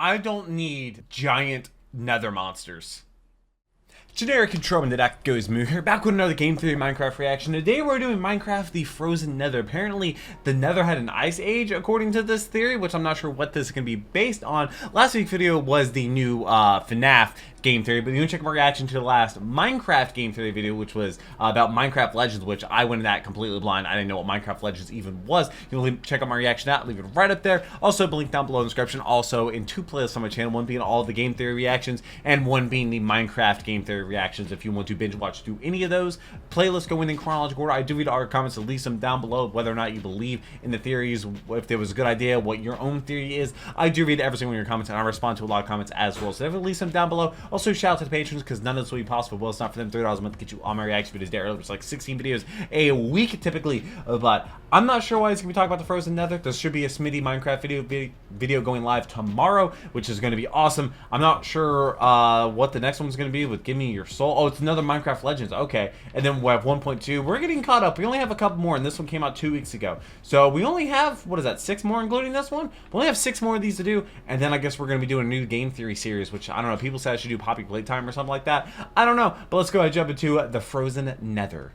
I don't need giant nether monsters. Generic controlman, the deck goes Moo here, back with another Game Theory Minecraft reaction. Today we're doing Minecraft the Frozen Nether. Apparently the Nether had an ice age according to this theory, which I'm not sure what this is going to be based on. Last week's video was the new FNAF game theory, but you can check my reaction to the last Minecraft game theory video, which was about Minecraft Legends, which I went in that completely blind. I didn't know what Minecraft Legends even was. You can check out my reaction to that, leave it right up there. Also, the link down below in the description. Also, in two playlists on my channel, one being all of the game theory reactions, and one being the Minecraft game theory reactions. If you want to binge watch through any of those playlists, go in chronological order. I do read all your comments, so leave them down below, whether or not you believe in the theories, if there was a good idea, what your own theory is. I do read every single one of your comments, and I respond to a lot of comments as well. So definitely leave them down below. Also, shout out to the patrons, because none of this will be possible. Well, it's not for them. $3 a month to get you all my reaction videos there. It's like 16 videos a week typically, but I'm not sure why it's gonna be talking about the Frozen Nether. There should be a Smitty Minecraft video going live tomorrow, which is going to be awesome. I'm not sure what the next one's going to be with Give Me Your Soul. Oh, it's another Minecraft Legends. Okay, and then we have 1.2. We're getting caught up. We only have a couple more, and this one came out 2 weeks ago. So we only have, what is that, 6 more including this one? We only have 6 more of these to do, and then I guess we're going to be doing a new game theory series, which I don't know. People said I should do Poppy Playtime or something like that. I don't know, but let's go ahead and jump into the Frozen Nether.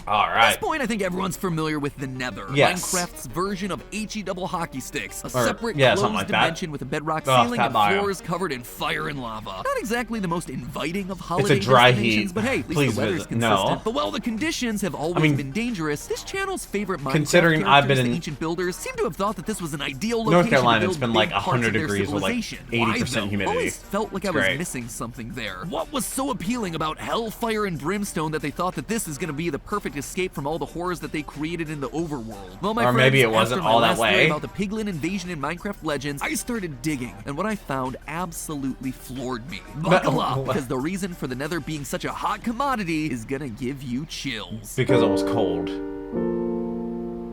All right. At this point, I think everyone's familiar with the Nether, yes. Minecraft's version of HE double hockey sticks, a separate closed like dimension with a bedrock ceiling and bio. floors covered in fire and lava. Not exactly the most inviting of It's holiday a dry destinations, heat. but hey, at least Please the weather's visit. consistent. No. But while the conditions have always been dangerous, this channel's favorite Minecraft Considering I've been in the ancient builders seem to have thought that this was an ideal location North Carolina, to it's build been like big parts 100 of their degrees with like civilization. 80% humidity. Always felt like I was missing something there. What was so appealing about hellfire and brimstone that they thought that this is going to be the perfect escape from all the horrors that they created in the overworld? Well, my or friends, maybe it wasn't after all my that last theory way. about the piglin invasion in Minecraft Legends, I started digging, and what I found absolutely floored me. Buckle up, because the reason for the Nether being such a hot commodity is gonna give you chills. Because it was cold.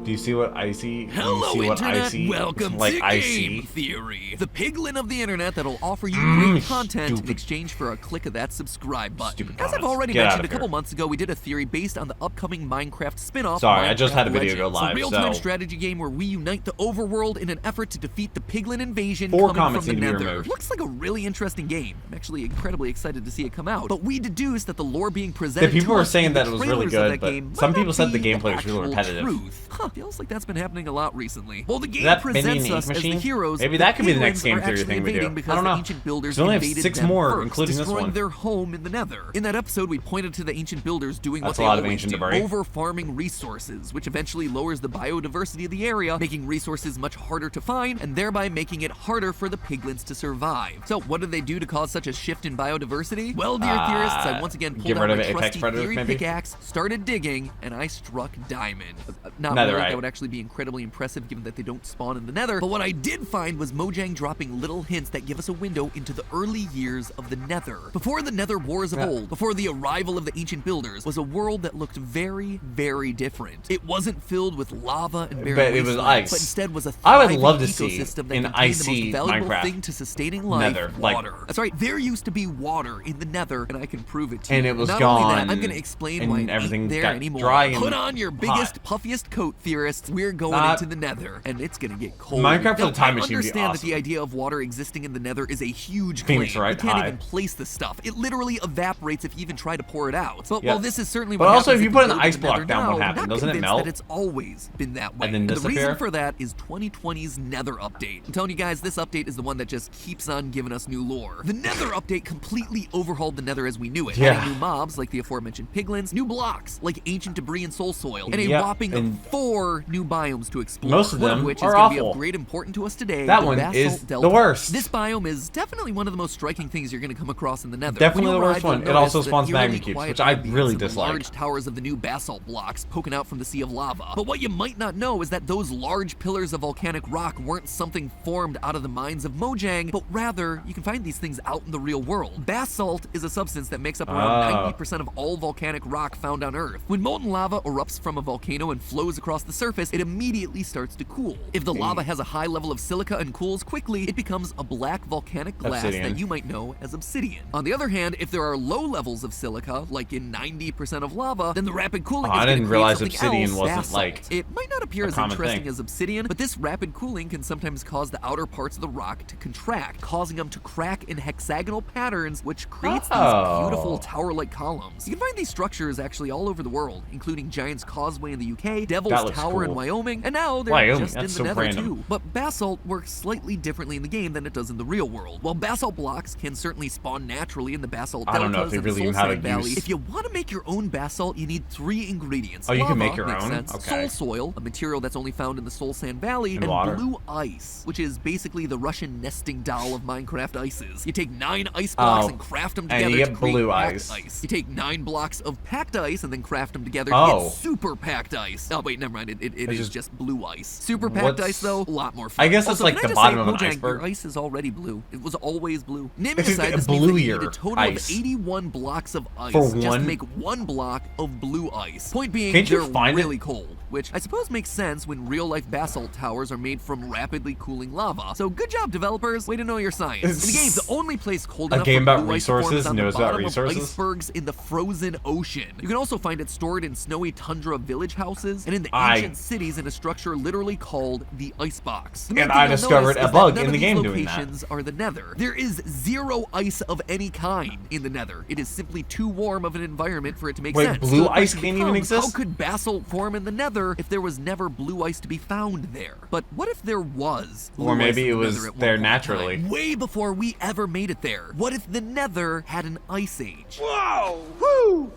Do you see what I see? Hello, you see Internet. What I see? Welcome like to I Game see? Theory, the piglin of the internet that'll offer you great content in exchange for a click of that subscribe button. As I've already mentioned a couple months ago, we did a theory based on the upcoming Minecraft spin-off. Sorry, Minecraft I just had a video go Legends, live. a real-time strategy game where we unite the overworld in an effort to defeat the piglin invasion 4 coming from the need to be Nether. removed. Looks like a really interesting game. I'm actually incredibly excited to see it come out. But we deduced that the lore being presented the people to were us saying in that the it was really trailers of good, that game but some might people not said the be gameplay was really actual repetitive. truth. Feels like that's been happening a lot recently. Well, the game That presents Ink us as the machine? heroes. Maybe that could be the next piglins game are theory actually thing we do. invading because I don't know. the ancient builders We only have invaded 6 them more, first, including this destroying one. their home in the Nether. In that episode, we pointed to the ancient builders doing That's what a they lot of always ancient do, debris. over-farming resources, which eventually lowers the biodiversity of the area, making resources much harder to find, and thereby making it harder for the piglins to survive. So what did they do to cause such a shift in biodiversity? Well, dear theorists, I once again pulled out my trusty theory pickaxe, started digging, and I struck diamond. Not really, that would actually be incredibly impressive given that they don't spawn in the Nether, but what I did find was Mojang dropping little hints that give us a window into the early years of the Nether. Before the Nether wars of old, before the arrival of the ancient builders, was a world that looked very, very different. It wasn't filled with lava and barren But it was ice. but instead was a I would thriving love to see ecosystem that an contained icy the most valuable Minecraft thing to sustaining life, Nether, water. That's right, there used to be water in the Nether, and I can prove it to you. And it was Not gone, only that, I'm gonna explain why it everything ain't there got anymore. dry and Put on your biggest, puffiest coat, theorists. We're going into the Nether, and it's gonna get cold. Minecraft for the time I machine would be understand that awesome. the idea of water existing in the Nether is a huge claim. Seems right You can't high. even place the stuff. It literally evaporates if you even try to pour it out. But Yeah. well, this is certainly But what also, happens if you put an build ice the block Nether down, what now. happens? Not Doesn't it convinced melt? that it's always been that way. And then the disappear? reason for that is 2020's Nether update. I'm telling you guys, this update is the one that just keeps on giving us new lore. The Nether update completely overhauled the Nether as we knew it, adding new mobs like the aforementioned piglins, new blocks like ancient debris and soul soil, and a whopping 4 new biomes to explore. Most of them one of which are is going to be awful. of great importance to us today. That the one Basalt is Delta. the worst. This biome is definitely one of the most striking things you're going to come across in the Nether. Definitely When you the worst arrive, you'll one. It notice also the spawns eerily magma cubes, quiet which I ambience really of the dislike. large towers of the new basalt blocks poking out from the sea of lava. But what you might not know is that those large pillars of volcanic rock weren't something formed out of the mines of Mojang, but rather you can find these things out in the real world. Basalt is a substance that makes up around 90% of all volcanic rock found on Earth. When molten lava erupts from a volcano and flows across the the surface, it immediately starts to cool. If the lava has a high level of silica and cools quickly, it becomes a black volcanic glass that you might know as obsidian. On the other hand, if there are low levels of silica, like in 90% of lava, then the rapid cooling is going to create something obsidian wasn't basalt. like It might not appear as interesting as obsidian, but this rapid cooling can sometimes cause the outer parts of the rock to contract, causing them to crack in hexagonal patterns, which creates these beautiful tower-like columns. You can find these structures actually all over the world, including Giant's Causeway in the UK, Devil's Tower in Wyoming, and now they're just in the Nether too. But basalt works slightly differently in the game than it does in the real world. While basalt blocks can certainly spawn naturally in the basalt deltas and the Soul Sand Valley, if you want to make your own basalt, you need 3 ingredients. Oh, you Lava, can make your makes own? sense. Okay. Soul soil, a material that's only found in the Soul Sand Valley, and water. blue ice, which is basically the Russian nesting doll of Minecraft ices. You take 9 ice blocks and craft them together and you to get create blue packed ice. You take 9 blocks of packed ice and then craft them together to get super packed ice. Oh wait, never mind. It is just blue ice. Super packed ice though, a lot more fun. I guess also, it's like the bottom of an iceberg. Your ice is already blue. It was always blue. Naming It's aside, this means that you need a total ice. of 81 blocks of ice For just one- to make 1 block of blue ice. Point being, Can't you they're find really cold, which I suppose makes sense when real-life basalt towers are made from rapidly cooling lava. So good job, developers. Way to know your science. In the game, the only place cold enough game for about blue ice to form resources is on the knows about bottom of resources? icebergs in the frozen ocean. You can also find it stored in snowy tundra village houses and in the ancient cities in a structure literally called the Icebox. The main And thing I you'll discovered notice a is bug that none in of the these game doing that. locations are the Nether. There is 0 ice of any kind in the Nether. It is simply too warm of an environment for it to make sense. Blue So the ice question can't even becomes, exist? How could basalt form in the Nether if there was never blue ice to be found there? But what if there was blue Or maybe ice in it the was Nether at one there point in naturally. time? Way before we ever made it there. What if the Nether had an ice age? Whoa! Woo!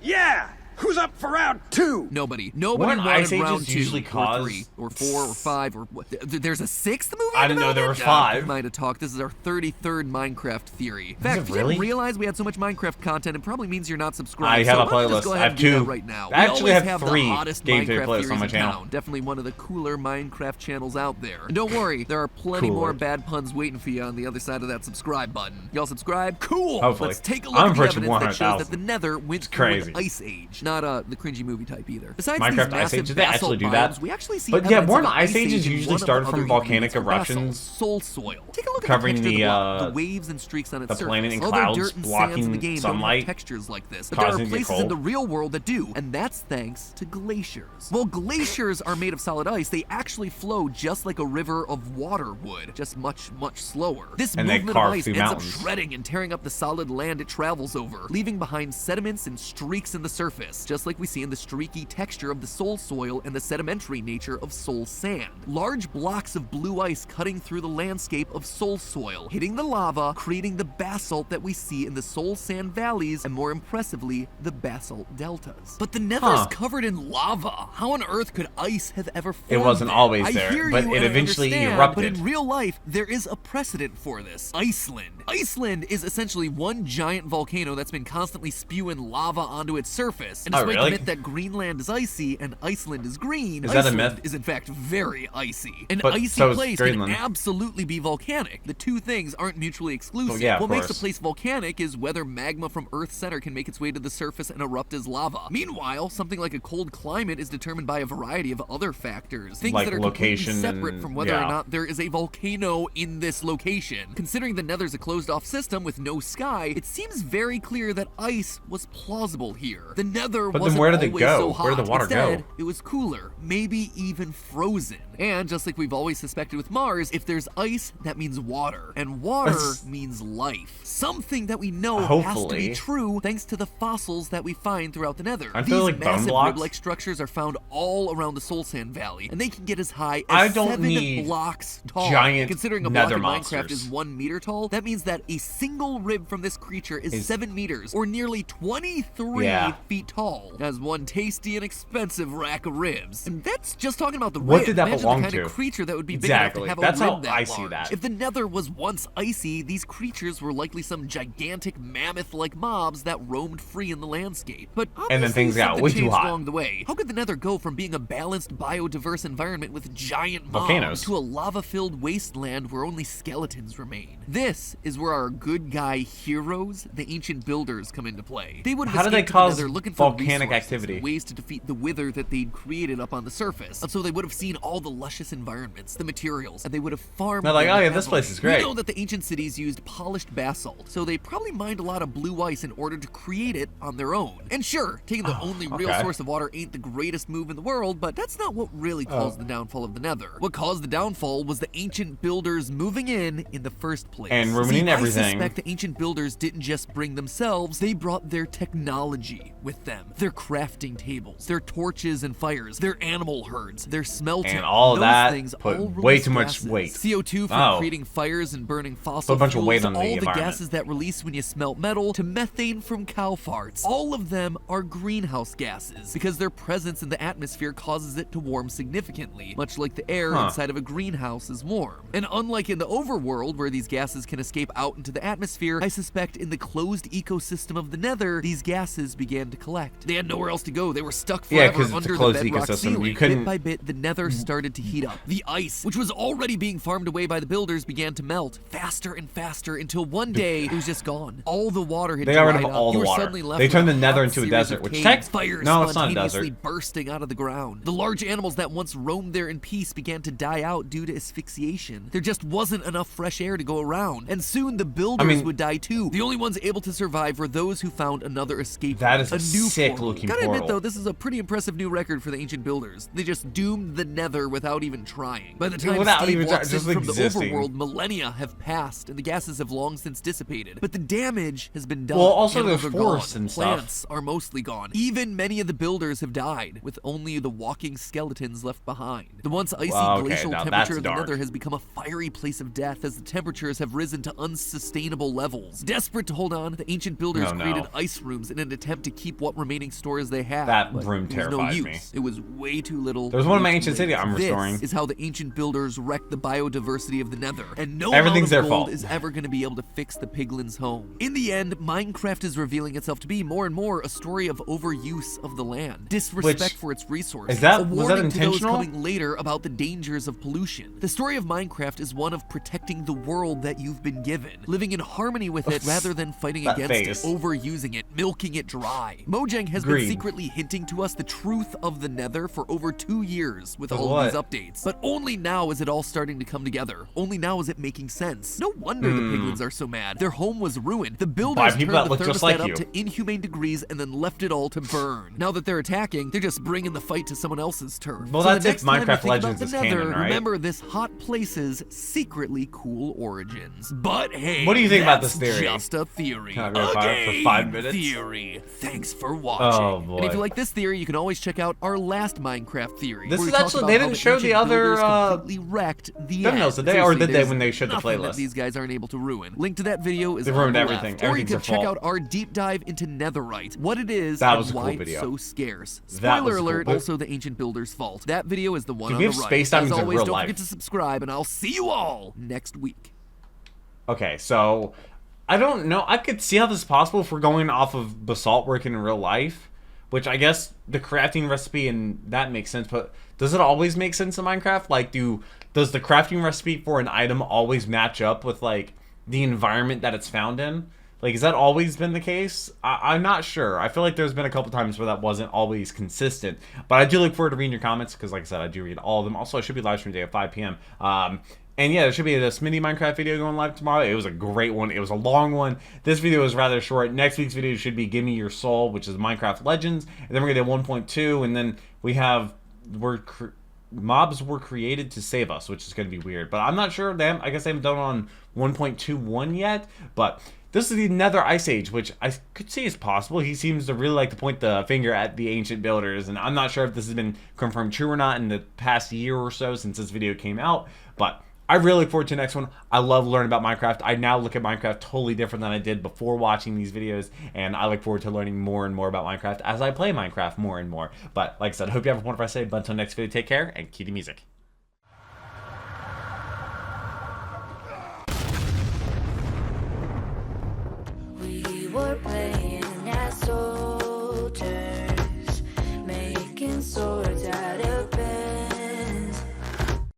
Yeah! Who's up for round 2? Nobody Wouldn't wanted ice ages round 2 usually or cause- 3 or 4 or 5 or what? There's a 6th movie. I didn't know there were 5. Might have talked. This is our 33rd Minecraft theory. In fact, it if you really? didn't realize we had so much Minecraft content, it probably means you're not subscribed. I have so a let's just playlist. go I ahead have and do 2. that right now. I actually we always have have 3 the hottest gameplay Minecraft playlists theories on my in channel. town. Definitely one of the cooler Minecraft channels out there. And don't worry, there are plenty more bad puns waiting for you on the other side of that subscribe button. Y'all subscribe? Cool. Hopefully. Let's take a look I'm at the approaching evidence that shows 100,000. that the Nether went through crazy. an ice age, not the cringy movie type either. Besides Minecraft these Ice massive Age, did they actually basalt do that? biomes, we actually see But yeah, evidence weren't of an ice ages age in usually one of started the from other volcanic ingredients for basalt, eruptions? soul soil. Take a look Covering at the texture of the, the waves and streaks on its the surface. planet in Although clouds dirt and sands in blocking the game sunlight, don't have textures like this, but there are causing it to get places in the cold. real world that do, and that's thanks to glaciers. While glaciers are made of solid ice, they actually flow just like a river of water would, just much slower. This And they movement of carve ice through ends mountains. up shredding and tearing up the solid land it travels over, leaving behind sediments and streaks in the surface, just like we see in the streaky texture of the soul soil and the sedimentary nature of soul sand. Large blocks of blue ice cutting through the landscape of soul soil, hitting the lava, creating the basalt that we see in the soul sand valleys, and more impressively, the basalt deltas. But the Nether's covered in lava. How on earth could ice have ever formed? It wasn't there? always I there, hear but you it and I eventually understand, erupted. But in real life, there is a precedent for this. Iceland. Iceland is essentially one giant volcano that's been constantly spewing lava onto its surface. And despite the myth that Greenland is icy and Iceland is green, Is that a Iceland myth? is in fact very icy. An But icy so is place can Greenland. absolutely be volcanic. The two things aren't mutually exclusive. Well, yeah, of what makes a course. place volcanic is whether magma from Earth's center can make its way to the surface and erupt as lava. Meanwhile, something like a cold climate is determined by a variety of other factors. Things Like that are location completely separate and- from whether or yeah. not there is a volcano in this location. Considering the Nether's a closed-off system with no sky, it seems very clear that ice was plausible here. The Nether But then wasn't where did it always go? so hot. Where did the water Instead, go? it was cooler, maybe even frozen. And just like we've always suspected with Mars, if there's ice, that means water. And water means life. Something that we know has to Hopefully. be true thanks to the fossils that we find throughout the Nether. Aren't These they like bone massive blocks? rib-like structures are found all around the Soul Sand Valley, and they can get as high I as don't 7 need blocks tall. giant Considering a block Nether in monsters. Minecraft is 1 meter tall, that means that a single rib from this creature is 7 meters, or nearly 23 feet tall. Has one tasty and expensive rack of ribs. And that's just talking about the What rib. did that Imagine belong the kind to. of creature that would be Exactly. big enough to That's have a how rim that I see large. that. If the Nether was once icy, these creatures were likely some gigantic mammoth-like mobs that roamed free in the landscape. But And then things got something way too changed hot. along the way. How could the Nether go from being a balanced, biodiverse environment with giant mobs Volcanoes. to a lava-filled wasteland where only skeletons remain? This is where our good guy heroes, the ancient builders, come into play. They would have How did they escaped to the cause Nether looking for volcanic resources activity? and ways to defeat the wither that they'd created up on the surface. And so they would have seen all the luscious environments, the materials, and they would have farmed. They're like, them oh yeah, this heavily. place is great. We know that the ancient cities used polished basalt, so they probably mined a lot of blue ice in order to create it on their own. And sure, taking the only real okay. source of water ain't the greatest move in the world, but that's not what really caused the downfall of the Nether. What caused the downfall was the ancient builders moving in the first place. And ruining everything. I suspect the ancient builders didn't just bring themselves, they brought their technology with them. Their crafting tables, their torches and fires, their animal herds, their smelting. And all Those that things put all way release too much gases. weight. CO2 from Oh. creating fires and burning fossil Put a bunch of weight fuels, on the all the environment. gases that release when you smelt metal, to methane from cow farts. All of them are greenhouse gases because their presence in the atmosphere causes it to warm significantly, much like the air inside of a greenhouse is warm. And unlike in the overworld where these gases can escape out into the atmosphere, I suspect in the closed ecosystem of the Nether, these gases began to collect. They had nowhere else to go. They were stuck Yeah, forever 'cause it's a under the closed bedrock ecosystem. ceiling. You couldn't- Bit by bit, the Nether started to heat up. The ice, which was already being farmed away by the builders, began to melt faster and faster until one day it was just gone. All the water had They got rid dried of up. all the You were water. suddenly left They with turned a the Nether hot into a series desert, of which caves, fires no, it's not a spontaneously desert. bursting out of the ground. The large animals that once roamed there in peace began to die out due to asphyxiation. There just wasn't enough fresh air to go around, and soon the builders would die too. The only ones able to survive were those who found another escape That route, is a new sick portal. looking Gotta admit portal. though, this is a pretty impressive new record for the ancient builders. They just doomed the Nether without even trying. By the time Without Steve even walks just in from the existing. overworld, millennia have passed and the gases have long since dissipated. But the damage has been done. Well, also Animals there's are gone. forests and stuff. Plants are mostly gone. Even many of the builders have died, with only the walking skeletons left behind. The once icy Wow, okay, glacial now temperature that's of the dark. Nether has become a fiery place of death as the temperatures have risen to unsustainable levels. Desperate to hold on, the ancient builders Oh, no. created ice rooms in an attempt to keep what remaining stores they had. That but room it was no terrifies use. me. It was way too little. There's one in my way too ancient city late. I'm restoring. This is how the ancient builders wrecked the biodiversity of the Nether, and no Everything's amount of their gold fault. is ever going to be able to fix the piglins' home. In the end, Minecraft is revealing itself to be more and more a story of overuse of the land, disrespect Which- for its resources, is that- a was warning that to those intentional? coming later about the dangers of pollution. The story of Minecraft is one of protecting the world that you've been given, living in harmony with it rather than fighting That against face. it, overusing it, milking it dry. Mojang has Green. been secretly hinting to us the truth of the Nether for over 2 years with But all what? of these updates. But only now is it all starting to come together. Only now is it making sense. No wonder the piglins are so mad. Their home was ruined. The builders people turned that the look just thermostat like up you. to inhumane degrees and then left it all to burn. Now that they're attacking, they're just bringing the fight to someone else's turf. Well, So the that's if next time you Minecraft think about Legends the is Nether, canon, right? remember this hot place's secretly cool origins. But hey, What do you think about that's this theory? Just a theory. Can I go for game 5 minutes? Theory. Thanks for watching. Oh, boy. And if you like this theory, you can always check out our last Minecraft theory. This where is we talk actually- about they how didn't the show the ancient other, builders completely wrecked the thumbnails, end. did they? Or Seriously, did they there's when they showed the nothing that playlist? these guys aren't able to ruin. Link to that video is They on ruined the everything. left. Or you Everything's can their check fault. out our deep dive into Netherite, what it is, That and was a cool why video. it's so scarce. That was Spoiler cool, alert, but- also the ancient builder's fault. That video is the one Dude, on we the have right. space As diamonds in always, real don't life. forget to subscribe, and I'll see you all next week. Okay, so I don't know. I could see how this is possible if we're going off of basalt working in real life, which I guess the crafting recipe and that makes sense. But does it always make sense in Minecraft? Like, does the crafting recipe for an item always match up with like the environment that it's found in? Like, has that always been the case? I'm not sure. I feel like there's been a couple times where that wasn't always consistent. But I do look forward to reading your comments because, like I said, I do read all of them. Also, I should be live streaming today at 5 p.m. And yeah, there should be this mini Minecraft video going live tomorrow. It was a great one. It was a long one. This video is rather short. Next week's video should be Give Me Your Soul, which is Minecraft Legends. And then we're going to do 1.2. And then we have... mobs were created to save us, which is going to be weird. But I'm not sure. I guess they haven't done on 1.21 yet. But this is the Nether Ice Age, which I could see is possible. He seems to really like to point the finger at the ancient builders. And I'm not sure if this has been confirmed true or not in the past year or so since this video came out. But I really look forward to the next one. I love learning about Minecraft. I now look at Minecraft totally different than I did before watching these videos, and I look forward to learning more and more about Minecraft as I play Minecraft more and more. But like I said, I hope you have a wonderful day. But until next video, take care and keep the music. warp